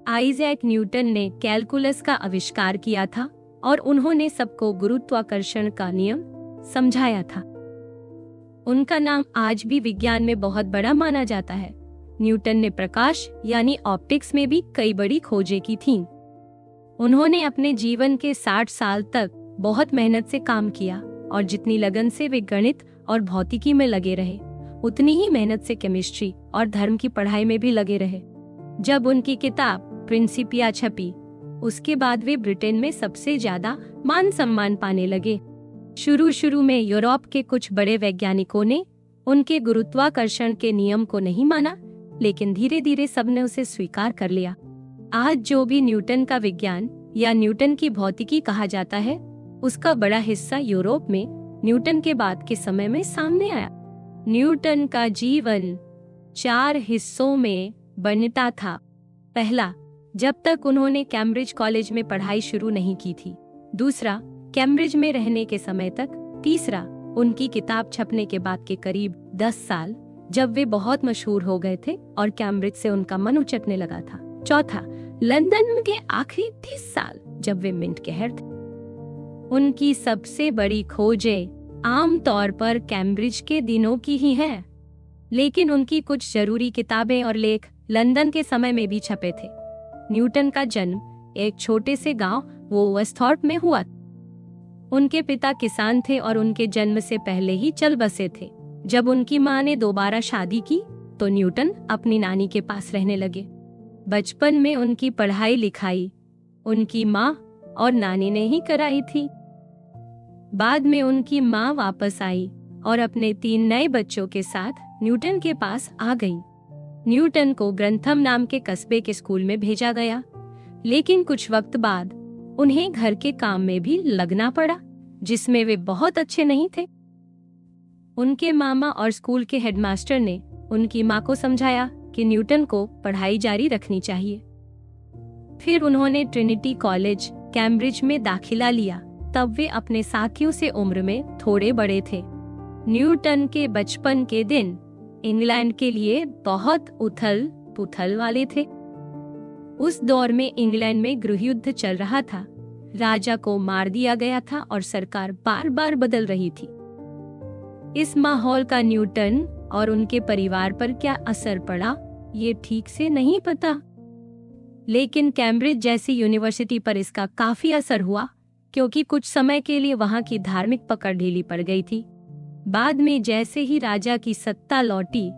Isaac Newton ने calculus का आविष्कार किया था और उन्होंने सबको गुरुत्वाकर्षण का नियम समझाया था। उनका नाम आज भी विज्ञान में बहुत बड़ा माना जाता है। न्यूटन ने प्रकाश यानी ऑप्टिक्स में भी कई बड़ी खोजें की थीं। उन्होंने अपने जीवन के 60 साल तक बहुत मेहनत से काम किया और जितनी लगन से वे गणित और भौतिकी में लगे रहे, उतनी ही मेहनत से केमिस्ट्री और धर्म की पढ़ाई में भी लगे रहे। जब उनकी किताब प्रिंसिपिया छपी, उसके बाद वे ब्रिटेन में सबसे ज्यादा मान सम्मान पाने लगे। शुरू में यूरोप के कुछ बड़े वैज्ञानिकों ने उनके गुरुत्वाकर्षण के नियम को नहीं माना, लेकिन धीरे धीरे सबने उसे स्वीकार कर लिया। आज जो भी न्यूटन का विज्ञान या न्यूटन की भौतिकी कहा जाता है, उसका बड़ा हिस्सा यूरोप में न्यूटन के बाद के समय में सामने आया। न्यूटन का जीवन 4 हिस्सों में बनता था। पहला, जब तक उन्होंने कैम्ब्रिज कॉलेज में पढ़ाई शुरू नहीं की थी। दूसरा, कैम्ब्रिज में रहने के समय तक। तीसरा, उनकी किताब छपने के बाद के करीब 10 साल, जब वे बहुत मशहूर हो गए थे और कैम्ब्रिज से उनका मन उचटने लगा था। चौथा, लंदन के आखिरी 30 साल, जब वे मिंट के हेड थे। उनकी सबसे बड़ी खोजें आमतौर पर कैम्ब्रिज के दिनों की ही हैं, लेकिन उनकी कुछ जरूरी किताबें और लेख लंदन के समय में भी छपे थे। न्यूटन का जन्म एक छोटे से गांव वोवरथॉर्प में हुआ। उनके पिता किसान थे और उनके जन्म से पहले ही चल बसे थे। जब उनकी मां ने दोबारा शादी की तो न्यूटन अपनी नानी के पास रहने लगे। बचपन में उनकी पढ़ाई लिखाई उनकी मां और नानी ने ही कराई थी। बाद में उनकी मां वापस आई और अपने 3 नए बच्चों के साथ न्यूटन के पास आ गई। न्यूटन को ग्रंथम नाम के कस्बे के स्कूल में भेजा गया, लेकिन कुछ वक्त बाद उन्हें घर के काम में भी लगना पड़ा, जिसमें वे बहुत अच्छे नहीं थे। उनके मामा और स्कूल के हेडमास्टर ने उनकी मां को समझाया कि न्यूटन को पढ़ाई जारी रखनी चाहिए। फिर उन्होंने ट्रिनिटी कॉलेज कैम्ब्रिज में दाखिला लिया। तब वे अपने साथियों से उम्र में थोड़े बड़े थे। न्यूटन के बचपन के दिन इंग्लैंड के लिए बहुत उथल पुथल वाले थे। उस दौर में इंग्लैंड में गृहयुद्ध चल रहा था। राजा को मार दिया गया था और सरकार बार बार बदल रही थी। इस माहौल का न्यूटन और उनके परिवार पर क्या असर पड़ा, ये ठीक से नहीं पता, लेकिन कैम्ब्रिज जैसी यूनिवर्सिटी पर इसका काफी असर हुआ, क्योंकि कुछ समय के लिए वहां की धार्मिक पकड़ ढीली पड़ गई थी। बाद में जैसे ही राजा की सत्ता लौटी,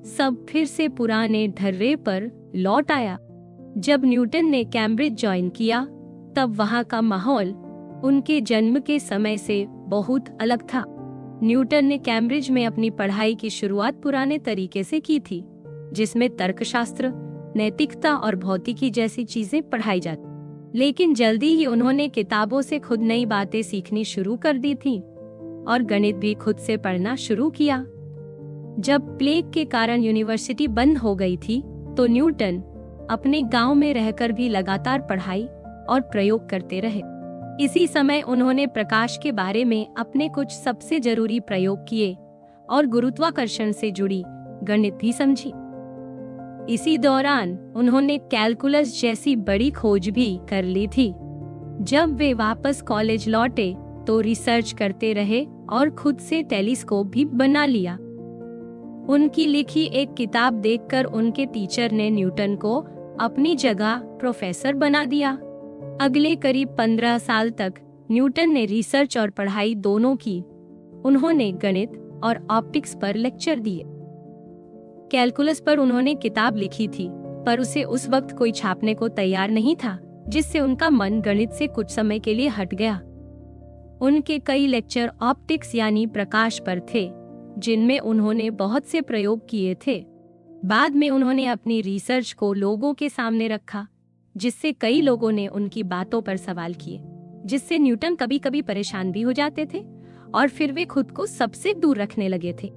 सब फिर से पुराने ढर्रे पर लौट आया। जब न्यूटन ने कैम्ब्रिज ज्वाइन किया, तब वहां का माहौल उनके जन्म के समय से बहुत अलग था। न्यूटन ने कैम्ब्रिज में अपनी पढ़ाई की शुरुआत पुराने तरीके से की थी, जिसमें तर्कशास्त्र, नैतिकता और भौतिकी जैसी चीजें पढ़ाई जाती। लेकिन जल्दी ही उन्होंने किताबों से खुद नई बातें सीखनी शुरू कर दी थी और गणित भी खुद से पढ़ना शुरू किया। जब प्लेग के कारण यूनिवर्सिटी बंद हो गई थी, तो न्यूटन अपने गांव में रहकर भी लगातार पढ़ाई और प्रयोग करते रहे। इसी समय उन्होंने प्रकाश के बारे में अपने कुछ सबसे जरूरी प्रयोग किए और गुरुत्वाकर्षण से जुड़ी गणित भी समझी। इसी दौरान उन्होंने कैलकुलस जैसी बड़ी खोज भी कर ली थी। जब वे वापस कॉलेज लौटे तो रिसर्च करते रहे और खुद से टेलीस्कोप भी बना लिया। उनकी लिखी एक किताब देखकर उनके टीचर ने न्यूटन को अपनी जगह प्रोफेसर बना दिया। अगले करीब 15 साल तक न्यूटन ने रिसर्च और पढ़ाई दोनों की। उन्होंने गणित और ऑप्टिक्स पर लेक्चर दिए। कैलकुलस पर उन्होंने किताब लिखी थी, पर उसे उस वक्त कोई छापने को तैयार नहीं था, जिससे उनका मन गणित से कुछ समय के लिए हट गया। उनके कई लेक्चर ऑप्टिक्स यानी प्रकाश पर थे, जिनमें उन्होंने बहुत से प्रयोग किए थे। बाद में उन्होंने अपनी रिसर्च को लोगों के सामने रखा, जिससे कई लोगों ने उनकी बातों पर सवाल किए, जिससे न्यूटन कभी कभी परेशान भी हो जाते थे और फिर वे खुद को सबसे दूर रखने लगे थे।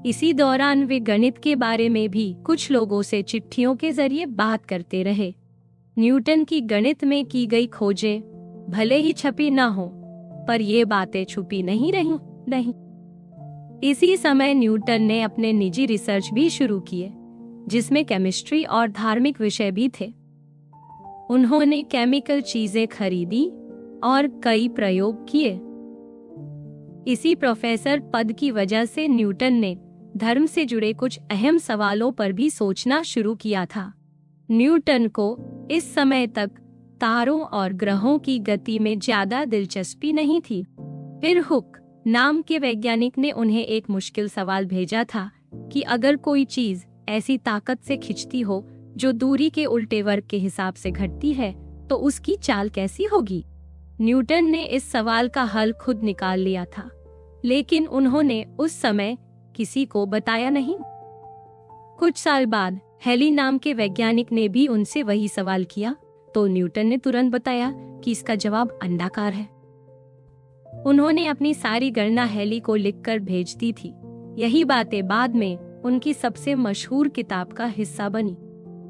इसी दौरान वे गणित के बारे में भी कुछ लोगों से चिट्ठियों के जरिए बात करते रहे। न्यूटन की गणित में की गई खोजें भले ही छपी न हो, पर ये बातें छुपी नहीं रही। इसी समय न्यूटन ने अपने निजी रिसर्च भी शुरू किए, जिसमें केमिस्ट्री और धार्मिक विषय भी थे। उन्होंने केमिकल चीजें खरीदी और कई प्रयोग किए। इसी प्रोफेसर पद की वजह से न्यूटन ने धर्म से जुड़े कुछ अहम सवालों पर भी सोचना शुरू किया था। न्यूटन को इस समय तक तारों और ग्रहों की गति में ज्यादा दिलचस्पी नहीं थी। फिर हुक नाम के वैज्ञानिक ने उन्हें एक मुश्किल सवाल भेजा था कि अगर कोई चीज ऐसी ताकत से खिंचती हो जो दूरी के उल्टे वर्ग के हिसाब से घटती है तो उसकी चाल कैसी होगी। न्यूटन ने इस सवाल का हल खुद निकाल लिया था, लेकिन उन्होंने उस समय किसी को बताया नहीं। कुछ साल बाद हेली नाम के वैज्ञानिक ने भी उनसे वही सवाल किया, तो न्यूटन ने तुरंत बताया कि इसका जवाब अंडाकार है। उन्होंने अपनी सारी गणना हेली को लिखकर भेज दी थी। यही बातें बाद में उनकी सबसे मशहूर किताब का हिस्सा बनी।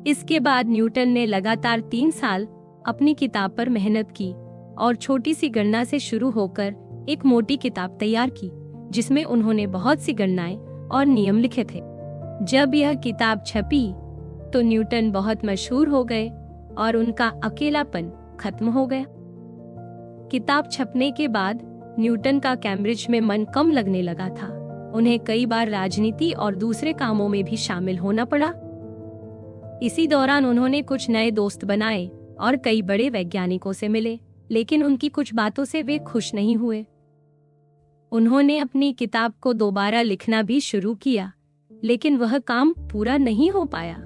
इसके बाद न्यूटन ने लगातार 3 साल अपनी किताब पर मेहनत की और छोटी सी गणना से शुरू होकर एक मोटी किताब तैयार की, जिसमें उन्होंने बहुत सी गणनाएं और नियम लिखे थे। जब यह किताब छपी तो न्यूटन बहुत मशहूर हो गए और उनका अकेलापन खत्म हो गया। किताब छपने के बाद न्यूटन का कैम्ब्रिज में मन कम लगने लगा था। उन्हें कई बार राजनीति और दूसरे कामों में भी शामिल होना पड़ा। इसी दौरान उन्होंने कुछ नए दोस्त बनाए और कई बड़े वैज्ञानिकों से मिले, लेकिन उनकी कुछ बातों से वे खुश नहीं हुए। उन्होंने अपनी किताब को दोबारा लिखना भी शुरू किया, लेकिन वह काम पूरा नहीं हो पाया।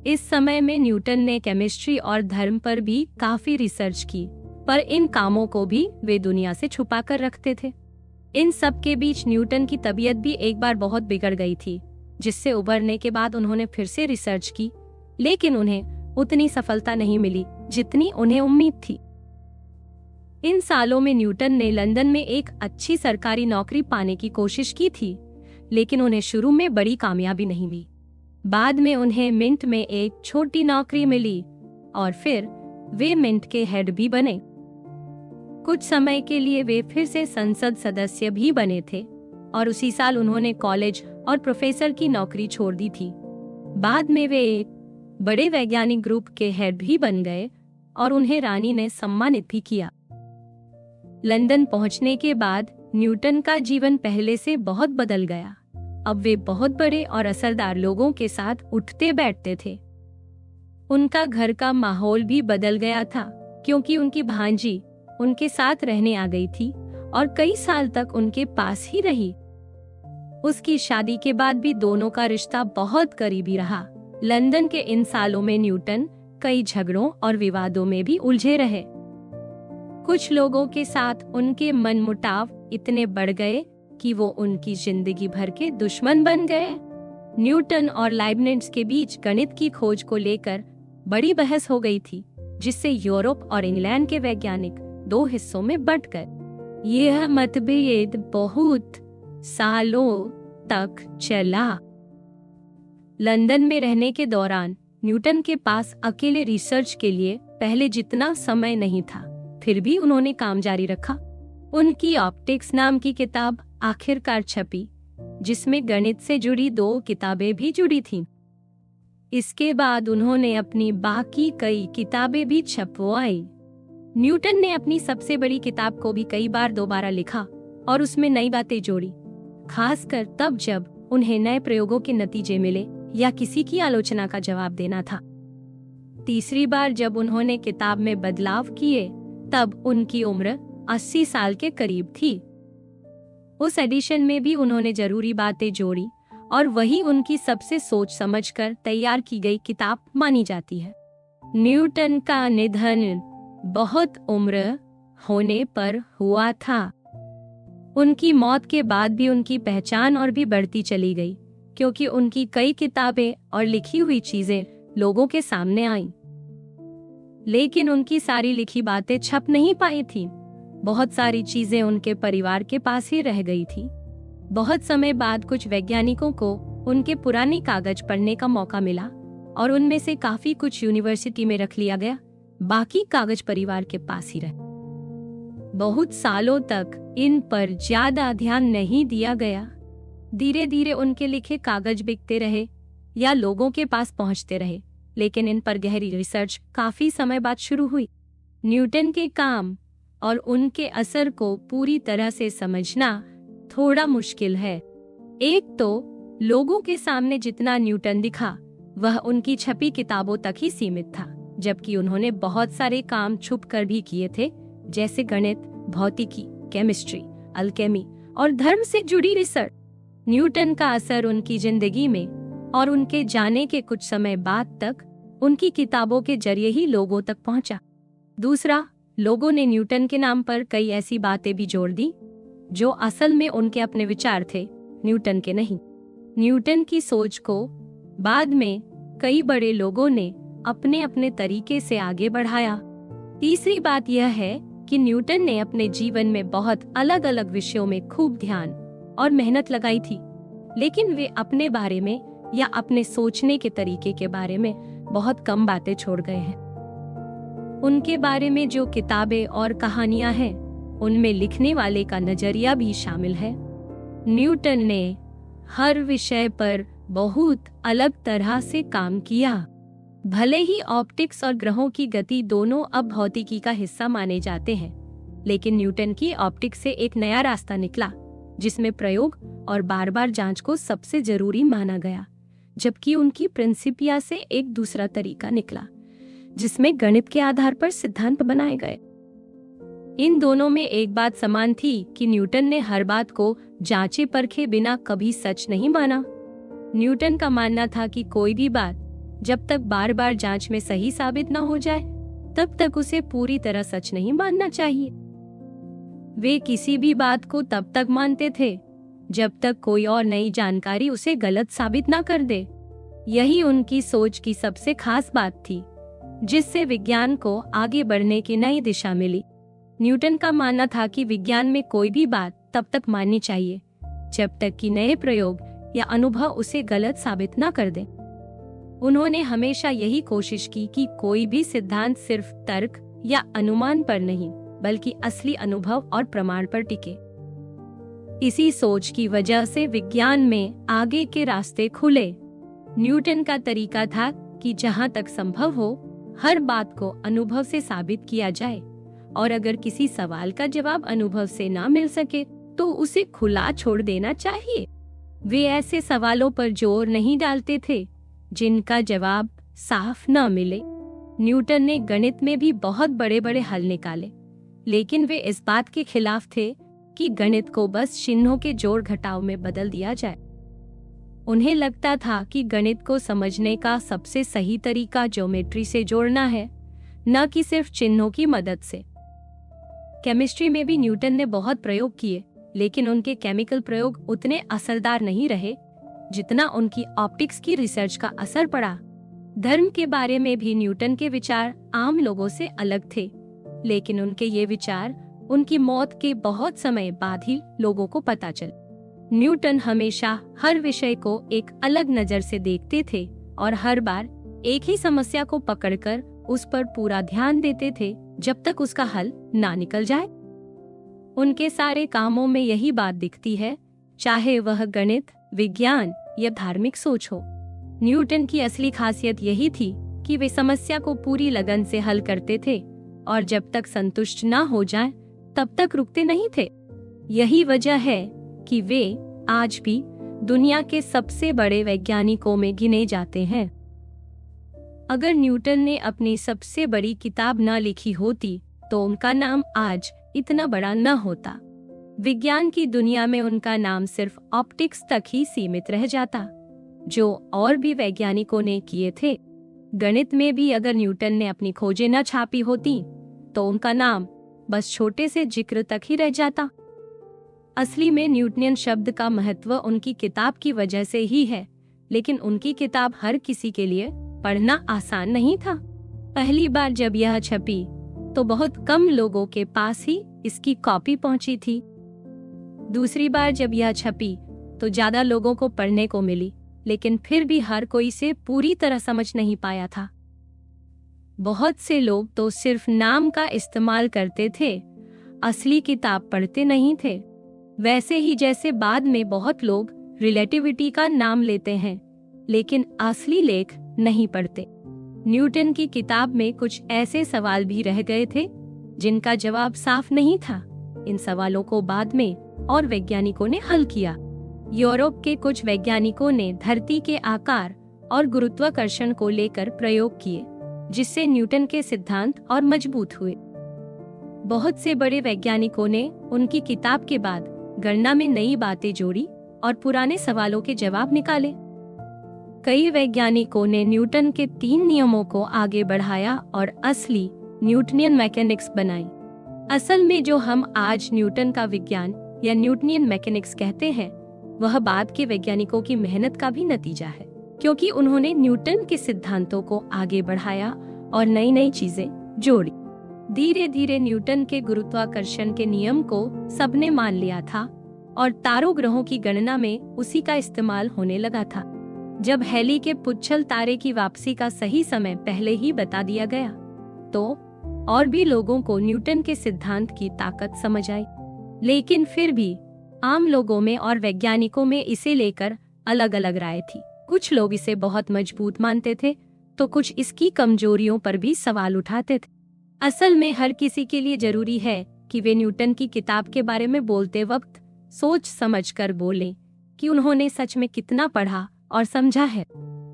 इस समय में न्यूटन ने केमिस्ट्री और धर्म पर भी काफी रिसर्च की, पर इन कामों को भी वे दुनिया से छुपा कर रखते थे। इन सब के बीच न्यूटन की तबीयत भी एक बार बहुत बिगड़ गई थी, जिससे उबरने के बाद उन्होंने फिर से रिसर्च की, लेकिन उन्हें उतनी सफलता नहीं मिली जितनी उन्हें उम्मीद थी। इन सालों में न्यूटन ने लंदन में एक अच्छी सरकारी नौकरी पाने की कोशिश की थी, लेकिन उन्हें शुरू में बड़ी कामयाबी नहीं मिली। बाद में उन्हें मिंट में एक छोटी नौकरी मिली और फिर वे मिंट के हेड भी बने। कुछ समय के लिए वे फिर से संसद सदस्य भी बने थे और उसी साल उन्होंने कॉलेज और प्रोफेसर की नौकरी छोड़ दी थी। बाद में वे एक बड़े वैज्ञानिक ग्रुप के हेड भी बन गए और उन्हें रानी ने सम्मानित भी किया। लंदन पहुंचने के बाद न्यूटन का जीवन पहले से बहुत बदल गया। अब वे बहुत बड़े और असरदार लोगों के साथ उठते बैठते थे। उनका घर का माहौल भी बदल गया था, क्योंकि उनकी भांजी उनके साथ रहने आ गई थी और कई साल तक उनके पास ही रही। उसकी शादी के बाद भी दोनों का रिश्ता बहुत करीबी रहा। लंदन के इन सालों में न्यूटन कई झगड़ों और विवादों में भी उलझे रहे। कुछ लोगों के साथ उनके मनमुटाव इतने बढ़ गए कि वो उनकी जिंदगी भर के दुश्मन बन गए। न्यूटन और लाइबनिट्ज के बीच गणित की खोज को लेकर बड़ी बहस हो गई थी, जिससे यूरोप और इंग्लैंड के वैज्ञानिक 2 हिस्सों में बंट गए। यह मतभेद बहुत सालों तक चला। लंदन में रहने के दौरान न्यूटन के पास अकेले रिसर्च के लिए पहले जितना समय नहीं था, फिर भी उन्होंने काम जारी रखा। उनकी ऑप्टिक्स नाम की किताब आखिरकार छपी, जिसमें गणित से जुड़ी 2 किताबें भी जुड़ी थीं। इसके बाद उन्होंने अपनी बाकी कई किताबें भी छपवाई। न्यूटन ने अपनी सबसे बड़ी किताब को भी कई बार दोबारा लिखा और उसमें नई बातें जोड़ी, खासकर तब जब उन्हें नए प्रयोगों के नतीजे मिले या किसी की आलोचना का जवाब देना था। तीसरी बार जब उन्होंने किताब में बदलाव किए, तब उनकी उम्र 80 साल के करीब थी। उस एडिशन में भी उन्होंने जरूरी बातें जोड़ी और वही उनकी सबसे सोच समझकर तैयार की गई किताब मानी जाती है। न्यूटन का निधन बहुत उम्र होने पर हुआ था। उनकी मौत के बाद भी उनकी पहचान और भी बढ़ती चली गई, क्योंकि उनकी कई किताबें और लिखी हुई चीजें लोगों के सामने आईं। लेकिन उनकी सारी लिखी बातें छप नहीं पाई थीं। बहुत सारी चीजें उनके परिवार के पास ही रह गई थी। बहुत समय बाद कुछ वैज्ञानिकों को उनके पुराने कागज पढ़ने का मौका मिला और उनमें से काफी कुछ यूनिवर्सिटी में रख लिया गया, बाकी कागज परिवार के पास ही रहे। बहुत सालों तक इन पर ज्यादा ध्यान नहीं दिया गया। धीरे धीरे उनके लिखे कागज बिकते रहे, या लोगों के पास पहुंचते रहे, लेकिन इन पर गहरी रिसर्च काफी समय बाद शुरू हुई। न्यूटन के काम और उनके असर को पूरी तरह से समझना थोड़ा मुश्किल है। एक तो लोगों के सामने जितना न्यूटन दिखा वह उनकी छपी किताबों तक ही सीमित था, जबकि उन्होंने बहुत सारे काम छुप कर भी किए थे, जैसे गणित, भौतिकी, केमिस्ट्री, अलकेमी और धर्म से जुड़ी रिसर्च। न्यूटन का असर उनकी जिंदगी में और उनके जाने के कुछ समय बाद तक उनकी किताबों के जरिए ही लोगों तक पहुंचा। दूसरा, लोगों ने न्यूटन के नाम पर कई ऐसी बातें भी जोड़ दी जो असल में उनके अपने विचार थे, न्यूटन के नहीं। न्यूटन की सोच को बाद में कई बड़े लोगों ने अपने अपने तरीके से आगे बढ़ाया। तीसरी बात यह है कि न्यूटन ने अपने जीवन में बहुत अलग अलग विषयों में खूब ध्यान और मेहनत लगाई थी, लेकिन वे अपने बारे में या अपने सोचने के तरीके के बारे में बहुत कम बातें छोड़ गए हैं। उनके बारे में जो किताबें और कहानियां हैं, उनमें लिखने वाले का नजरिया भी शामिल है। न्यूटन ने हर विषय पर बहुत अलग तरह से काम किया। भले ही ऑप्टिक्स और ग्रहों की गति दोनों अब भौतिकी का हिस्सा माने जाते हैं, लेकिन न्यूटन की ऑप्टिक्स से एक नया रास्ता निकला, जिसमें प्रयोग और बार बार जांच को सबसे जरूरी माना गया, जबकि उनकी प्रिंसिपिया से एक दूसरा तरीका निकला, जिसमें गणित के आधार पर सिद्धांत बनाए गए। इन दोनों में एक बात समान थी कि न्यूटन ने हर बात को जांचे परखे बिना कभी सच नहीं माना। न्यूटन का मानना था कि कोई भी बात जब तक बार बार जांच में सही साबित न हो जाए, तब तक उसे पूरी तरह सच नहीं मानना चाहिए। वे किसी भी बात को तब तक मानते थे जब तक कोई और नई जानकारी उसे गलत साबित न कर दे। यही उनकी सोच की सबसे खास बात थी, जिससे विज्ञान को आगे बढ़ने की नई दिशा मिली। न्यूटन का मानना था कि विज्ञान में कोई भी बात तब तक माननी चाहिए जब तक कि नए प्रयोग या अनुभव उसे गलत साबित न कर दे। उन्होंने हमेशा यही कोशिश की कि कोई भी सिद्धांत सिर्फ तर्क या अनुमान पर नहीं, बल्कि असली अनुभव और प्रमाण पर टिके। इसी सोच की वजह से विज्ञान में आगे के रास्ते खुले। न्यूटन का तरीका था कि जहां तक संभव हो, हर बात को अनुभव से साबित किया जाए, और अगर किसी सवाल का जवाब अनुभव से ना मिल सके तो उसे खुला छोड़ देना चाहिए। वे ऐसे सवालों पर जोर नहीं डालते थे जिनका जवाब साफ न मिले। न्यूटन ने गणित में भी बहुत बड़े बड़े हल निकाले, लेकिन वे इस बात के खिलाफ थे कि गणित को बस चिन्हों के जोड़ घटाव में बदल दिया जाए। उन्हें लगता था कि गणित को समझने का सबसे सही तरीका ज्योमेट्री से जोड़ना है, न कि सिर्फ चिन्हों की मदद से। केमिस्ट्री में भी न्यूटन ने बहुत प्रयोग किए, लेकिन उनके केमिकल प्रयोग उतने असरदार नहीं रहे जितना उनकी ऑप्टिक्स की रिसर्च का असर पड़ा। धर्म के बारे में भी न्यूटन के विचार आम लोगों से अलग थे, लेकिन उनके ये विचार उनकी मौत के बहुत समय बाद ही लोगों को पता चला। न्यूटन हमेशा हर विषय को एक अलग नजर से देखते थे और हर बार एक ही समस्या को पकड़कर उस पर पूरा ध्यान देते थे जब तक उसका हल ना निकल जाए। उनके सारे कामों में यही बात दिखती है, चाहे वह गणित, विज्ञान या धार्मिक सोच हो। न्यूटन की असली खासियत यही थी कि वे समस्या को पूरी लगन से हल करते थे और जब तक संतुष्ट ना हो जाएं, तब तक रुकते नहीं थे। यही वजह है कि वे आज भी दुनिया के सबसे बड़े वैज्ञानिकों में गिने जाते हैं। अगर न्यूटन ने अपनी सबसे बड़ी किताब न लिखी होती तो उनका नाम आज इतना बड़ा न होता। विज्ञान की दुनिया में उनका नाम सिर्फ ऑप्टिक्स तक ही सीमित रह जाता, जो और भी वैज्ञानिकों ने किए थे। गणित में भी अगर न्यूटन ने अपनी खोजें न छापी होती तो उनका नाम बस छोटे से जिक्र तक ही रह जाता। असली में न्यूटनियन शब्द का महत्व उनकी किताब की वजह से ही है, लेकिन उनकी किताब हर किसी के लिए पढ़ना आसान नहीं था। पहली बार जब यह छपी तो बहुत कम लोगों के पास ही इसकी कॉपी पहुंची थी। दूसरी बार जब यह छपी तो ज्यादा लोगों को पढ़ने को मिली, लेकिन फिर भी हर कोई इसे पूरी तरह समझ नहीं पाया था। बहुत से लोग तो सिर्फ नाम का इस्तेमाल करते थे, असली किताब पढ़ते नहीं थे। वैसे ही जैसे बाद में बहुत लोग रिलेटिविटी का नाम लेते हैं, लेकिन असली लेख नहीं पढ़ते। न्यूटन की किताब में कुछ ऐसे सवाल भी रह गए थे जिनका जवाब साफ नहीं था। इन सवालों को बाद में और वैज्ञानिकों ने हल किया। यूरोप के कुछ वैज्ञानिकों ने धरती के आकार और गुरुत्वाकर्षण को लेकर प्रयोग किए, जिससे न्यूटन के सिद्धांत और मजबूत हुए। बहुत से बड़े वैज्ञानिकों ने उनकी किताब के बाद गणना में नई बातें जोड़ी और पुराने सवालों के जवाब निकाले। कई वैज्ञानिकों ने न्यूटन के 3 नियमों को आगे बढ़ाया और असली न्यूटनियन मैकेनिक्स बनाई। असल में जो हम आज न्यूटन का विज्ञान या न्यूटनियन मैकेनिक्स कहते हैं, वह बाद के वैज्ञानिकों की मेहनत का भी नतीजा है, क्योंकि उन्होंने न्यूटन के सिद्धांतों को आगे बढ़ाया और नई नई चीजें जोड़ी। धीरे धीरे न्यूटन के गुरुत्वाकर्षण के नियम को सबने मान लिया था और तारों ग्रहों की गणना में उसी का इस्तेमाल होने लगा था। जब हैली के पुच्छल तारे की वापसी का सही समय पहले ही बता दिया गया, तो और भी लोगों को न्यूटन के सिद्धांत की ताकत समझ आई। लेकिन फिर भी आम लोगों में और वैज्ञानिकों में इसे लेकर अलग अलग राय थी। कुछ लोग इसे बहुत मजबूत मानते थे, तो कुछ इसकी कमजोरियों पर भी सवाल उठाते थे। असल में हर किसी के लिए जरूरी है कि वे न्यूटन की किताब के बारे में बोलते वक्त सोच समझ कर बोलें कि उन्होंने सच में कितना पढ़ा और समझा है।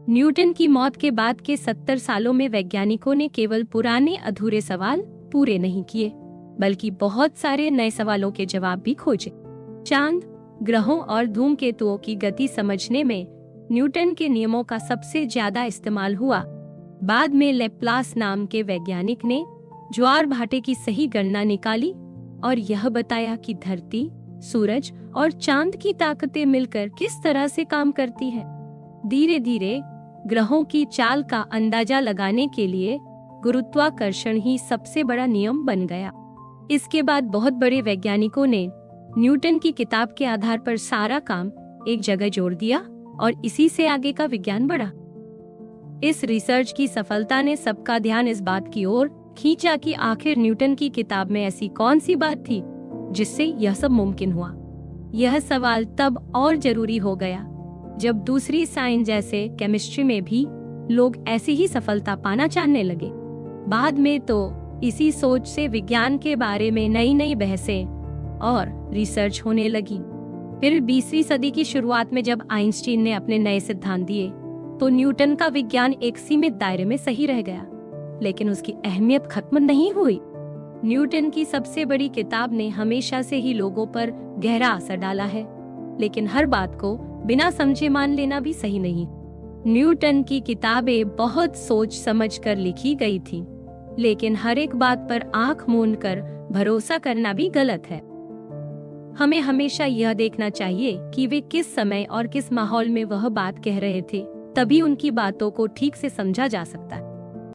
न्यूटन की मौत के बाद के 70 सालों में वैज्ञानिकों ने केवल पुराने अधूरे सवाल पूरे नहीं किए, बल्कि बहुत सारे नए सवालों के जवाब भी खोजे। चांद, ग्रहों और धूमकेतुओं की गति समझने में न्यूटन के नियमों का सबसे ज्यादा इस्तेमाल हुआ। बाद में लेप्लास नाम के वैज्ञानिक ने ज्वार भाटे की सही गणना निकाली और यह बताया कि धरती, सूरज और चांद की ताकतें मिलकर किस तरह से काम करती है। धीरे धीरे ग्रहों की चाल का अंदाजा लगाने के लिए गुरुत्वाकर्षण ही सबसे बड़ा नियम बन गया। इसके बाद बहुत बड़े वैज्ञानिकों ने न्यूटन की किताब के आधार पर सारा काम एक जगह जोड़ दिया और इसी से आगे का विज्ञान बढ़ा। इस रिसर्च की सफलता ने सबका ध्यान इस बात की ओर खींचा कि आखिर न्यूटन की किताब में ऐसी कौन सी बात थी जिससे यह सब मुमकिन हुआ। यह सवाल तब और जरूरी हो गया जब दूसरी साइंस जैसे केमिस्ट्री में भी लोग ऐसी ही सफलता पाना चाहने लगे। बाद में तो इसी सोच से विज्ञान के बारे में नई नई बहसें और रिसर्च होने लगी। फिर 20वीं सदी की शुरुआत में जब आइंस्टीन ने अपने नए सिद्धांत दिए, तो न्यूटन का विज्ञान एक सीमित दायरे में सही रह गया, लेकिन उसकी अहमियत खत्म नहीं हुई। न्यूटन की सबसे बड़ी किताब ने हमेशा से ही लोगों पर गहरा असर डाला है, लेकिन हर बात को बिना समझे मान लेना भी सही नहीं। न्यूटन की किताबें बहुत सोच समझ कर लिखी गई थी, लेकिन हर एक बात पर आंख मूंद कर भरोसा करना भी गलत है। हमें हमेशा यह देखना चाहिए कि वे किस समय और किस माहौल में वह बात कह रहे थे, तभी उनकी बातों को ठीक से समझा जा सकता है।